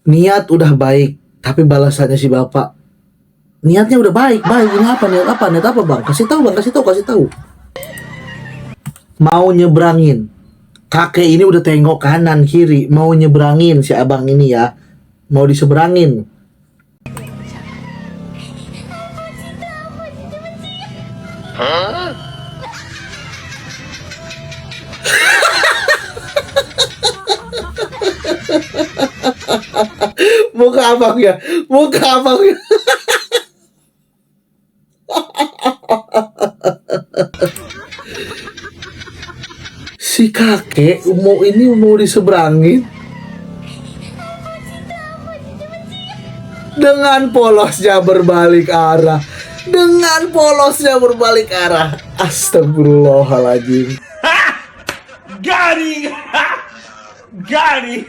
Niat udah baik, tapi balasannya si bapak. Niatnya udah baik, ini apa? Niat apa bang? Kasih tahu bang, kasih tahu. Mau nyebrangin. Kakek ini udah tengok kanan kiri, mau nyebrangin si abang ini ya. Mau diseberangin. Muka abang ya. Si kakek mau diseberangin dengan polosnya berbalik arah. Astagfirullahaladzim. Got him!